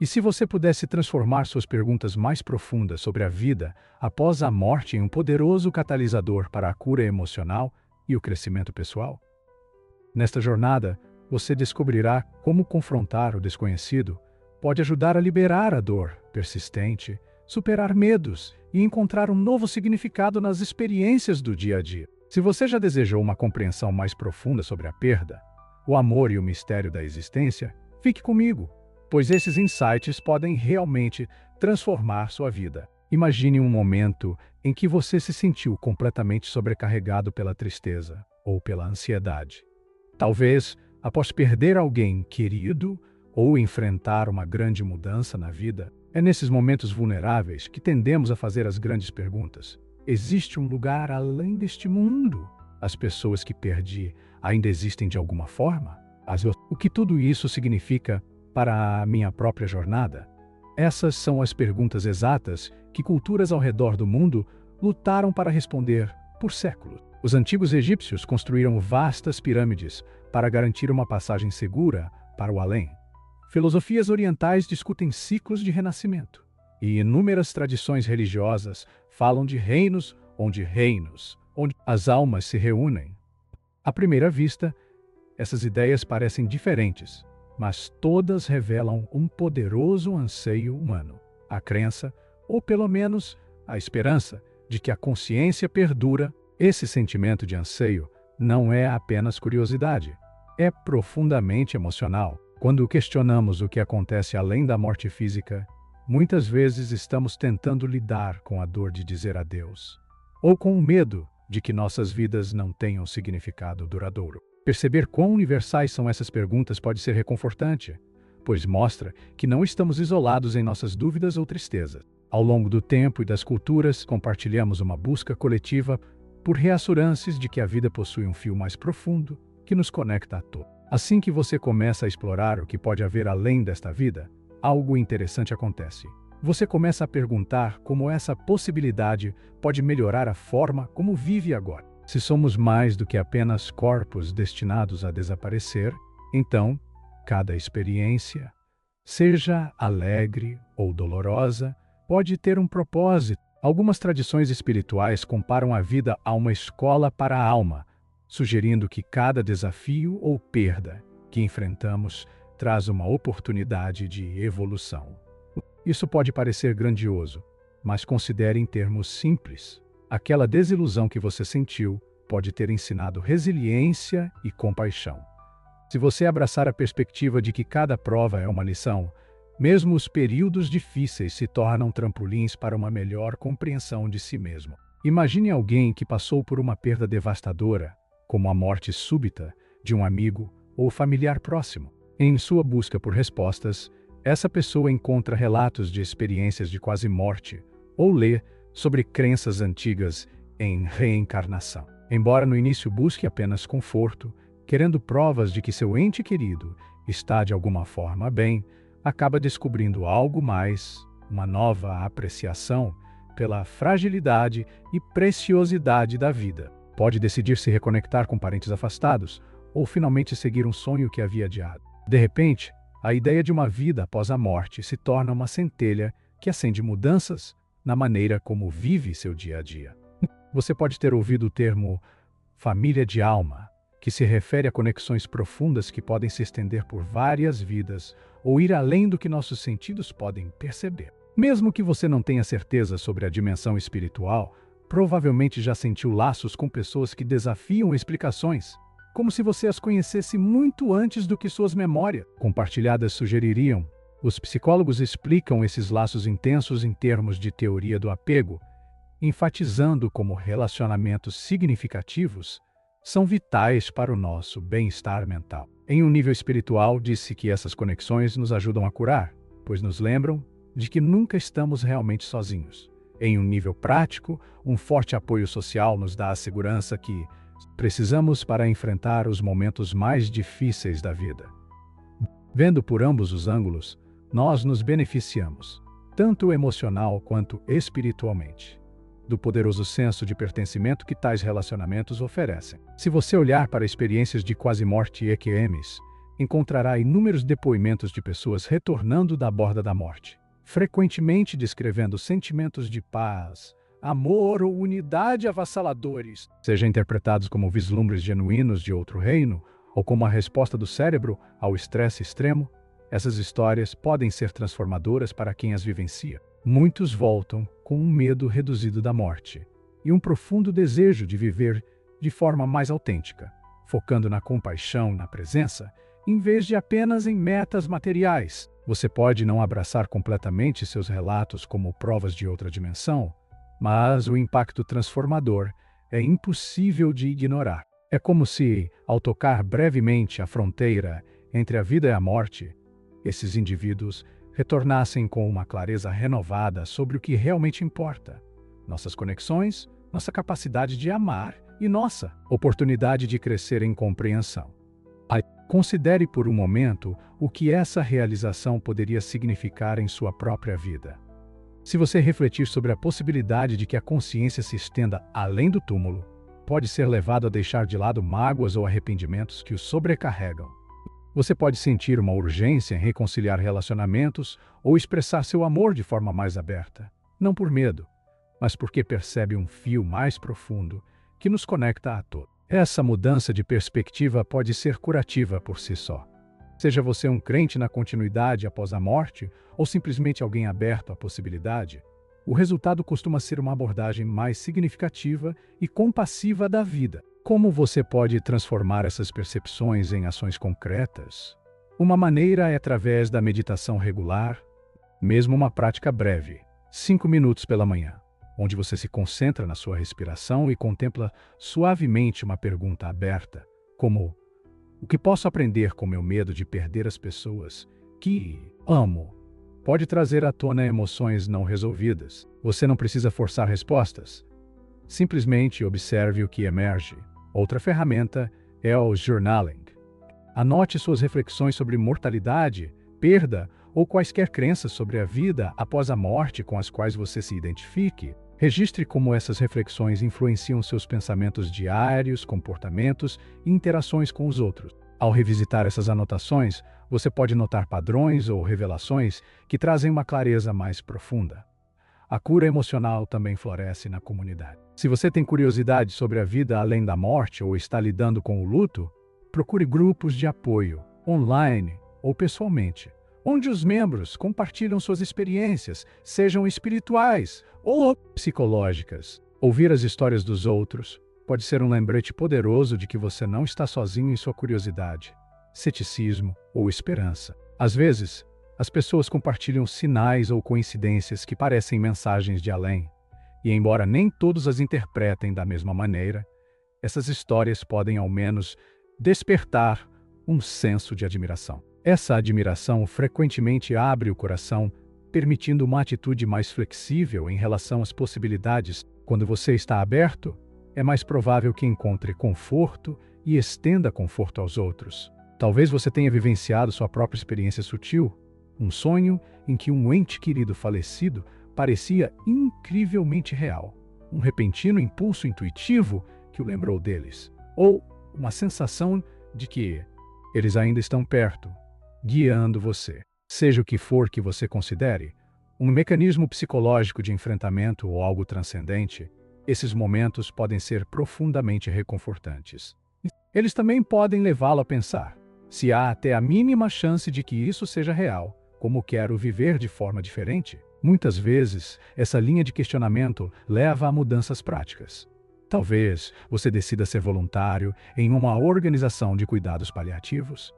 E se você pudesse transformar suas perguntas mais profundas sobre a vida após a morte em um poderoso catalisador para a cura emocional e o crescimento pessoal? Nesta jornada, você descobrirá como confrontar o desconhecido pode ajudar a liberar a dor persistente, superar medos e encontrar um novo significado nas experiências do dia a dia. Se você já desejou uma compreensão mais profunda sobre a perda, o amor e o mistério da existência, fique comigo, pois esses insights podem realmente transformar sua vida. Imagine um momento em que você se sentiu completamente sobrecarregado pela tristeza ou pela ansiedade. Talvez após perder alguém querido ou enfrentar uma grande mudança na vida. É nesses momentos vulneráveis que tendemos a fazer as grandes perguntas. Existe um lugar além deste mundo? As pessoas que perdi ainda existem de alguma forma? O que tudo isso significa para a minha própria jornada? Essas são as perguntas exatas que culturas ao redor do mundo lutaram para responder por séculos. Os antigos egípcios construíram vastas pirâmides para garantir uma passagem segura para o além. Filosofias orientais discutem ciclos de renascimento, e inúmeras tradições religiosas falam de reinos, onde as almas se reúnem. À primeira vista, essas ideias parecem diferentes, mas todas revelam um poderoso anseio humano, a crença, ou pelo menos a esperança, de que a consciência perdura. Esse sentimento de anseio não é apenas curiosidade, é profundamente emocional. Quando questionamos o que acontece além da morte física, muitas vezes estamos tentando lidar com a dor de dizer adeus, ou com o medo de que nossas vidas não tenham significado duradouro. Perceber quão universais são essas perguntas pode ser reconfortante, pois mostra que não estamos isolados em nossas dúvidas ou tristezas. Ao longo do tempo e das culturas, compartilhamos uma busca coletiva por reassuranças de que a vida possui um fio mais profundo que nos conecta a todos. Assim que você começa a explorar o que pode haver além desta vida, algo interessante acontece. Você começa a perguntar como essa possibilidade pode melhorar a forma como vive agora. Se somos mais do que apenas corpos destinados a desaparecer, então, cada experiência, seja alegre ou dolorosa, pode ter um propósito. Algumas tradições espirituais comparam a vida a uma escola para a alma, sugerindo que cada desafio ou perda que enfrentamos traz uma oportunidade de evolução. Isso pode parecer grandioso, mas considere em termos simples. Aquela desilusão que você sentiu pode ter ensinado resiliência e compaixão. Se você abraçar a perspectiva de que cada prova é uma lição, mesmo os períodos difíceis se tornam trampolins para uma melhor compreensão de si mesmo. Imagine alguém que passou por uma perda devastadora, como a morte súbita de um amigo ou familiar próximo. Em sua busca por respostas, essa pessoa encontra relatos de experiências de quase morte ou lê sobre crenças antigas em reencarnação. Embora no início busque apenas conforto, querendo provas de que seu ente querido está de alguma forma bem, acaba descobrindo algo mais, uma nova apreciação pela fragilidade e preciosidade da vida. Pode decidir se reconectar com parentes afastados ou finalmente seguir um sonho que havia adiado. De repente, a ideia de uma vida após a morte se torna uma centelha que acende mudanças na maneira como vive seu dia a dia. Você pode ter ouvido o termo família de alma, que se refere a conexões profundas que podem se estender por várias vidas ou ir além do que nossos sentidos podem perceber. Mesmo que você não tenha certeza sobre a dimensão espiritual, provavelmente já sentiu laços com pessoas que desafiam explicações, como se você as conhecesse muito antes do que suas memórias compartilhadas sugeririam. Os psicólogos explicam esses laços intensos em termos de teoria do apego, enfatizando como relacionamentos significativos são vitais para o nosso bem-estar mental. Em um nível espiritual, disse que essas conexões nos ajudam a curar, pois nos lembram de que nunca estamos realmente sozinhos. Em um nível prático, um forte apoio social nos dá a segurança que precisamos para enfrentar os momentos mais difíceis da vida. Vendo por ambos os ângulos, nós nos beneficiamos, tanto emocional quanto espiritualmente, do poderoso senso de pertencimento que tais relacionamentos oferecem. Se você olhar para experiências de quase morte e EQMs, encontrará inúmeros depoimentos de pessoas retornando da borda da morte, frequentemente descrevendo sentimentos de paz, amor ou unidade avassaladores, seja interpretados como vislumbres genuínos de outro reino ou como a resposta do cérebro ao estresse extremo. Essas histórias podem ser transformadoras para quem as vivencia. Muitos voltam com um medo reduzido da morte e um profundo desejo de viver de forma mais autêntica, focando na compaixão, na presença, em vez de apenas em metas materiais. Você pode não abraçar completamente seus relatos como provas de outra dimensão, mas o impacto transformador é impossível de ignorar. É como se, ao tocar brevemente a fronteira entre a vida e a morte, esses indivíduos retornassem com uma clareza renovada sobre o que realmente importa: nossas conexões, nossa capacidade de amar e nossa oportunidade de crescer em compreensão. Considere por um momento o que essa realização poderia significar em sua própria vida. Se você refletir sobre a possibilidade de que a consciência se estenda além do túmulo, pode ser levado a deixar de lado mágoas ou arrependimentos que o sobrecarregam. Você pode sentir uma urgência em reconciliar relacionamentos ou expressar seu amor de forma mais aberta, não por medo, mas porque percebe um fio mais profundo que nos conecta a todos. Essa mudança de perspectiva pode ser curativa por si só. Seja você um crente na continuidade após a morte ou simplesmente alguém aberto à possibilidade, o resultado costuma ser uma abordagem mais significativa e compassiva da vida. Como você pode transformar essas percepções em ações concretas? Uma maneira é através da meditação regular, mesmo uma prática breve, 5 minutos pela manhã, onde você se concentra na sua respiração e contempla suavemente uma pergunta aberta, como: o que posso aprender com meu medo de perder as pessoas que amo? Pode trazer à tona emoções não resolvidas. Você não precisa forçar respostas. Simplesmente observe o que emerge. Outra ferramenta é o journaling. Anote suas reflexões sobre mortalidade, perda ou quaisquer crenças sobre a vida após a morte com as quais você se identifique. Registre como essas reflexões influenciam seus pensamentos diários, comportamentos e interações com os outros. Ao revisitar essas anotações, você pode notar padrões ou revelações que trazem uma clareza mais profunda. A cura emocional também floresce na comunidade. Se você tem curiosidade sobre a vida além da morte ou está lidando com o luto, procure grupos de apoio, online ou pessoalmente, onde os membros compartilham suas experiências, sejam espirituais ou psicológicas. Ouvir as histórias dos outros pode ser um lembrete poderoso de que você não está sozinho em sua curiosidade, ceticismo ou esperança. Às vezes, as pessoas compartilham sinais ou coincidências que parecem mensagens de além, e embora nem todos as interpretem da mesma maneira, essas histórias podem ao menos despertar um senso de admiração. Essa admiração frequentemente abre o coração, permitindo uma atitude mais flexível em relação às possibilidades. Quando você está aberto, é mais provável que encontre conforto e estenda conforto aos outros. Talvez você tenha vivenciado sua própria experiência sutil, um sonho em que um ente querido falecido parecia incrivelmente real, um repentino impulso intuitivo que o lembrou deles, ou uma sensação de que eles ainda estão perto, guiando você. Seja o que for que você considere, um mecanismo psicológico de enfrentamento ou algo transcendente, esses momentos podem ser profundamente reconfortantes. Eles também podem levá-lo a pensar se há até a mínima chance de que isso seja real, como quero viver de forma diferente. Muitas vezes, essa linha de questionamento leva a mudanças práticas. Talvez você decida ser voluntário em uma organização de cuidados paliativos,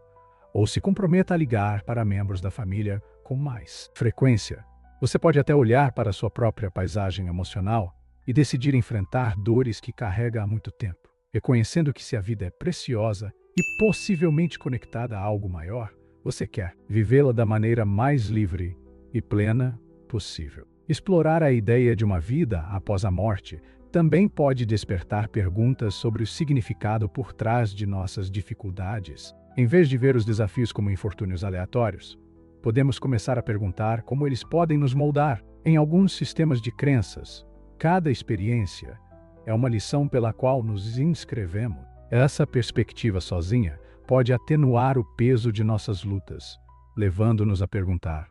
ou se comprometa a ligar para membros da família com mais frequência. Você pode até olhar para sua própria paisagem emocional e decidir enfrentar dores que carrega há muito tempo, reconhecendo que se a vida é preciosa e possivelmente conectada a algo maior, você quer vivê-la da maneira mais livre e plena possível. Explorar a ideia de uma vida após a morte também pode despertar perguntas sobre o significado por trás de nossas dificuldades. Em vez de ver os desafios como infortúnios aleatórios, podemos começar a perguntar como eles podem nos moldar. Em alguns sistemas de crenças, cada experiência é uma lição pela qual nos inscrevemos. Essa perspectiva sozinha pode atenuar o peso de nossas lutas, levando-nos a perguntar: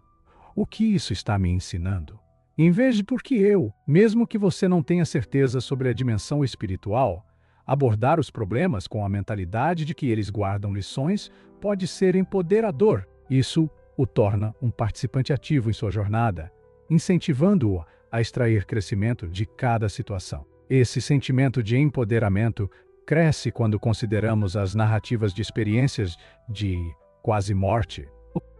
o que isso está me ensinando? Em vez de por que eu, mesmo que você não tenha certeza sobre a dimensão espiritual, abordar os problemas com a mentalidade de que eles guardam lições pode ser empoderador. Isso o torna um participante ativo em sua jornada, incentivando-o a extrair crescimento de cada situação. Esse sentimento de empoderamento cresce quando consideramos as narrativas de experiências de quase morte.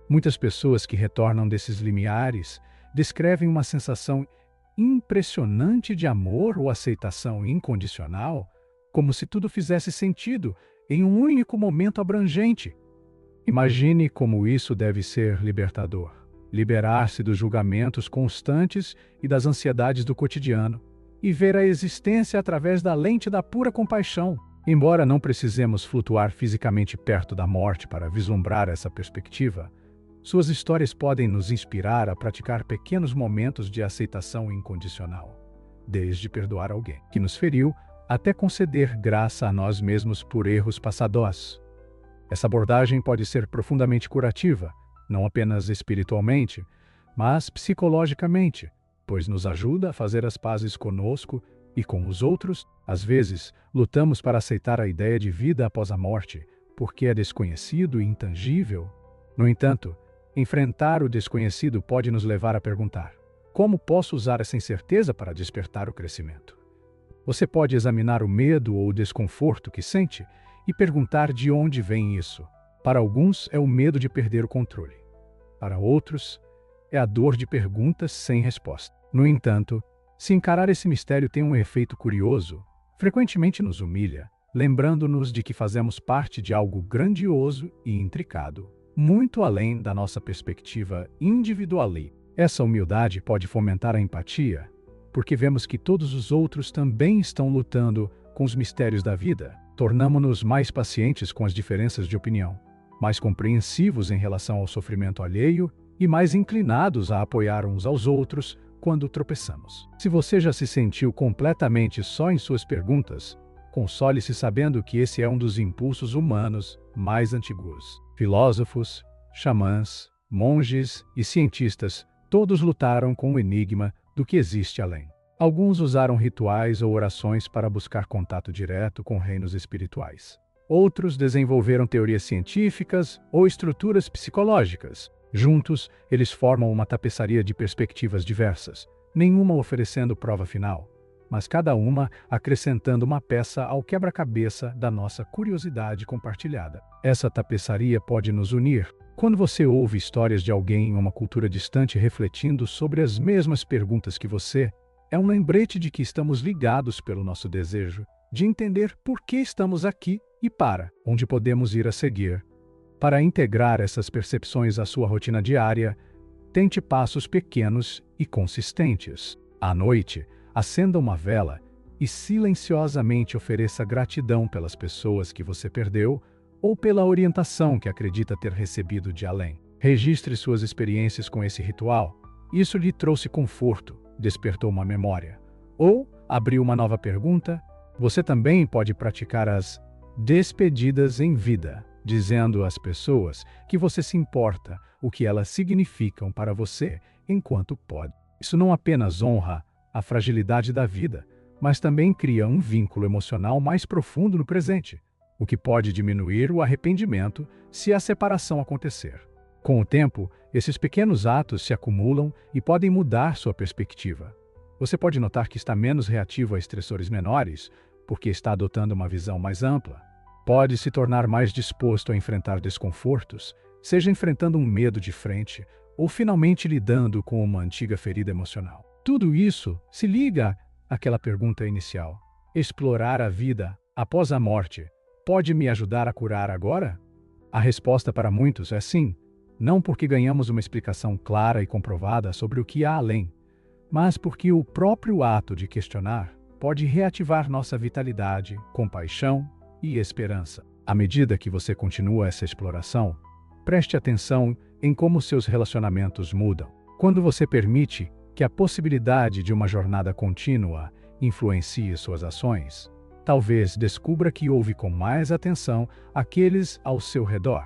Muitas pessoas que retornam desses limiares descrevem uma sensação impressionante de amor ou aceitação incondicional, como se tudo fizesse sentido em um único momento abrangente. Imagine como isso deve ser libertador. Liberar-se dos julgamentos constantes e das ansiedades do cotidiano, e ver a existência através da lente da pura compaixão. Embora não precisemos flutuar fisicamente perto da morte para vislumbrar essa perspectiva, suas histórias podem nos inspirar a praticar pequenos momentos de aceitação incondicional, desde perdoar alguém que nos feriu até conceder graça a nós mesmos por erros passados. Essa abordagem pode ser profundamente curativa, não apenas espiritualmente, mas psicologicamente, pois nos ajuda a fazer as pazes conosco e com os outros. Às vezes, lutamos para aceitar a ideia de vida após a morte, porque é desconhecido e intangível. No entanto, enfrentar o desconhecido pode nos levar a perguntar: como posso usar essa incerteza para despertar o crescimento? Você pode examinar o medo ou o desconforto que sente e perguntar de onde vem isso. Para alguns, é o medo de perder o controle. Para outros, é a dor de perguntas sem resposta. No entanto, se encarar esse mistério tem um efeito curioso, frequentemente nos humilha, lembrando-nos de que fazemos parte de algo grandioso e intricado, muito além da nossa perspectiva individual. Essa humildade pode fomentar a empatia, porque vemos que todos os outros também estão lutando com os mistérios da vida. Tornamo-nos mais pacientes com as diferenças de opinião, mais compreensivos em relação ao sofrimento alheio e mais inclinados a apoiar uns aos outros quando tropeçamos. Se você já se sentiu completamente só em suas perguntas, console-se sabendo que esse é um dos impulsos humanos mais antigos. Filósofos, xamãs, monges e cientistas todos lutaram com o enigma do que existe além. Alguns usaram rituais ou orações para buscar contato direto com reinos espirituais. Outros desenvolveram teorias científicas ou estruturas psicológicas. Juntos, eles formam uma tapeçaria de perspectivas diversas, nenhuma oferecendo prova final, mas cada uma acrescentando uma peça ao quebra-cabeça da nossa curiosidade compartilhada. Essa tapeçaria pode nos unir. Quando você ouve histórias de alguém em uma cultura distante refletindo sobre as mesmas perguntas que você, é um lembrete de que estamos ligados pelo nosso desejo de entender por que estamos aqui e para onde podemos ir a seguir. Para integrar essas percepções à sua rotina diária, tente passos pequenos e consistentes. À noite, acenda uma vela e silenciosamente ofereça gratidão pelas pessoas que você perdeu ou pela orientação que acredita ter recebido de além. Registre suas experiências com esse ritual. Isso lhe trouxe conforto, despertou uma memória, ou abriu uma nova pergunta. Você também pode praticar as despedidas em vida, dizendo às pessoas que você se importa, o que elas significam para você enquanto pode. Isso não apenas honra a fragilidade da vida, mas também cria um vínculo emocional mais profundo no presente, o que pode diminuir o arrependimento se a separação acontecer. Com o tempo, esses pequenos atos se acumulam e podem mudar sua perspectiva. Você pode notar que está menos reativo a estressores menores, porque está adotando uma visão mais ampla. Pode se tornar mais disposto a enfrentar desconfortos, seja enfrentando um medo de frente ou finalmente lidando com uma antiga ferida emocional. Tudo isso se liga àquela pergunta inicial: explorar a vida após a morte pode me ajudar a curar agora? A resposta para muitos é sim, não porque ganhamos uma explicação clara e comprovada sobre o que há além, mas porque o próprio ato de questionar pode reativar nossa vitalidade, compaixão e esperança. À medida que você continua essa exploração, preste atenção em como seus relacionamentos mudam. Quando você permite que a possibilidade de uma jornada contínua influencie suas ações, Talvez descubra que ouve com mais atenção aqueles ao seu redor,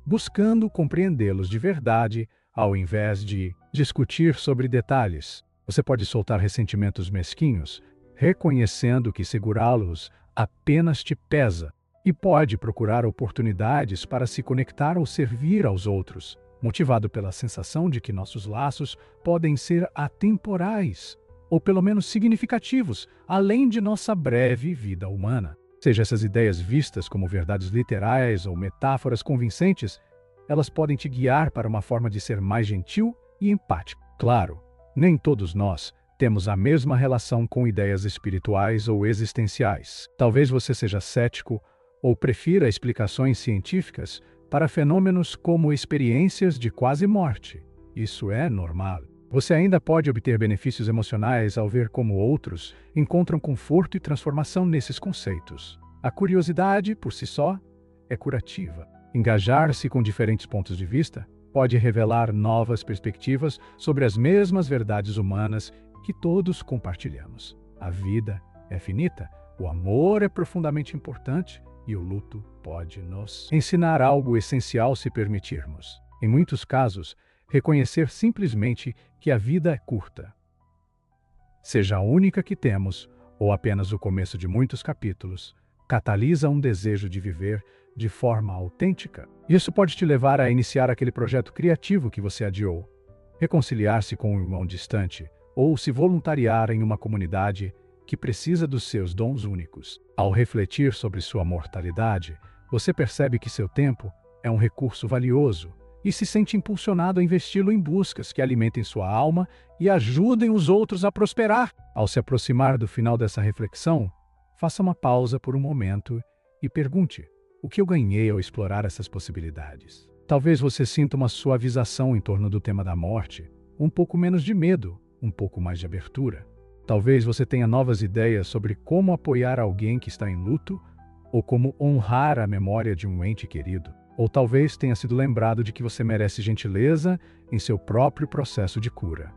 buscando compreendê-los de verdade, ao invés de discutir sobre detalhes. Você pode soltar ressentimentos mesquinhos, reconhecendo que segurá-los apenas te pesa, e pode procurar oportunidades para se conectar ou servir aos outros, motivado pela sensação de que nossos laços podem ser atemporais, ou pelo menos significativos, além de nossa breve vida humana. Seja essas ideias vistas como verdades literais ou metáforas convincentes, elas podem te guiar para uma forma de ser mais gentil e empático. Claro, nem todos nós temos a mesma relação com ideias espirituais ou existenciais. Talvez você seja cético ou prefira explicações científicas para fenômenos como experiências de quase morte. Isso é normal. Você ainda pode obter benefícios emocionais ao ver como outros encontram conforto e transformação nesses conceitos. A curiosidade, por si só, é curativa. Engajar-se com diferentes pontos de vista pode revelar novas perspectivas sobre as mesmas verdades humanas que todos compartilhamos. A vida é finita, o amor é profundamente importante e o luto pode nos ensinar algo essencial se permitirmos. Em muitos casos, reconhecer simplesmente que a vida é curta, seja a única que temos ou apenas o começo de muitos capítulos, catalisa um desejo de viver de forma autêntica. Isso pode te levar a iniciar aquele projeto criativo que você adiou, reconciliar-se com um irmão distante ou se voluntariar em uma comunidade que precisa dos seus dons únicos. Ao refletir sobre sua mortalidade, você percebe que seu tempo é um recurso valioso e se sente impulsionado a investi-lo em buscas que alimentem sua alma e ajudem os outros a prosperar. Ao se aproximar do final dessa reflexão, faça uma pausa por um momento e pergunte: o que eu ganhei ao explorar essas possibilidades? Talvez você sinta uma suavização em torno do tema da morte, um pouco menos de medo, um pouco mais de abertura. Talvez você tenha novas ideias sobre como apoiar alguém que está em luto ou como honrar a memória de um ente querido. Ou talvez tenha sido lembrado de que você merece gentileza em seu próprio processo de cura.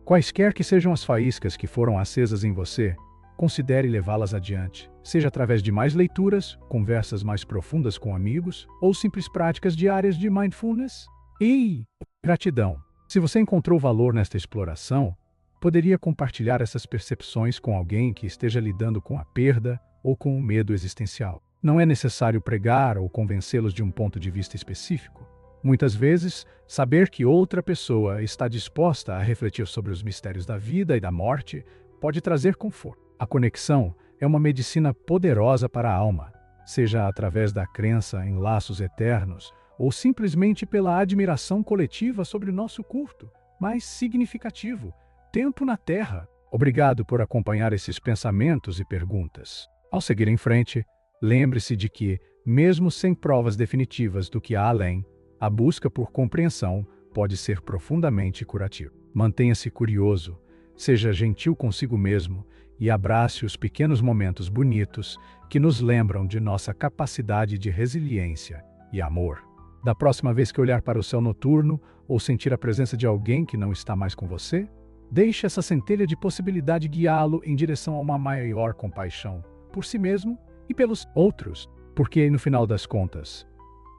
Quaisquer que sejam as faíscas que foram acesas em você, considere levá-las adiante, seja através de mais leituras, conversas mais profundas com amigos ou simples práticas diárias de mindfulness. E gratidão! Se você encontrou valor nesta exploração, poderia compartilhar essas percepções com alguém que esteja lidando com a perda ou com o medo existencial. Não é necessário pregar ou convencê-los de um ponto de vista específico. Muitas vezes, saber que outra pessoa está disposta a refletir sobre os mistérios da vida e da morte pode trazer conforto. A conexão é uma medicina poderosa para a alma, seja através da crença em laços eternos ou simplesmente pela admiração coletiva sobre o nosso curto, mas significativo tempo na Terra. Obrigado por acompanhar esses pensamentos e perguntas. Ao seguir em frente, lembre-se de que, mesmo sem provas definitivas do que há além, a busca por compreensão pode ser profundamente curativa. Mantenha-se curioso, seja gentil consigo mesmo e abrace os pequenos momentos bonitos que nos lembram de nossa capacidade de resiliência e amor. Da próxima vez que olhar para o céu noturno ou sentir a presença de alguém que não está mais com você, deixe essa centelha de possibilidade guiá-lo em direção a uma maior compaixão por si mesmo e pelos outros, porque, no final das contas,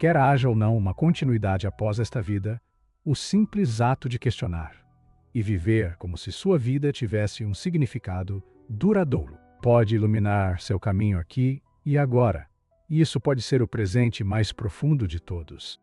quer haja ou não uma continuidade após esta vida, o simples ato de questionar e viver como se sua vida tivesse um significado duradouro pode iluminar seu caminho aqui e agora, e isso pode ser o presente mais profundo de todos.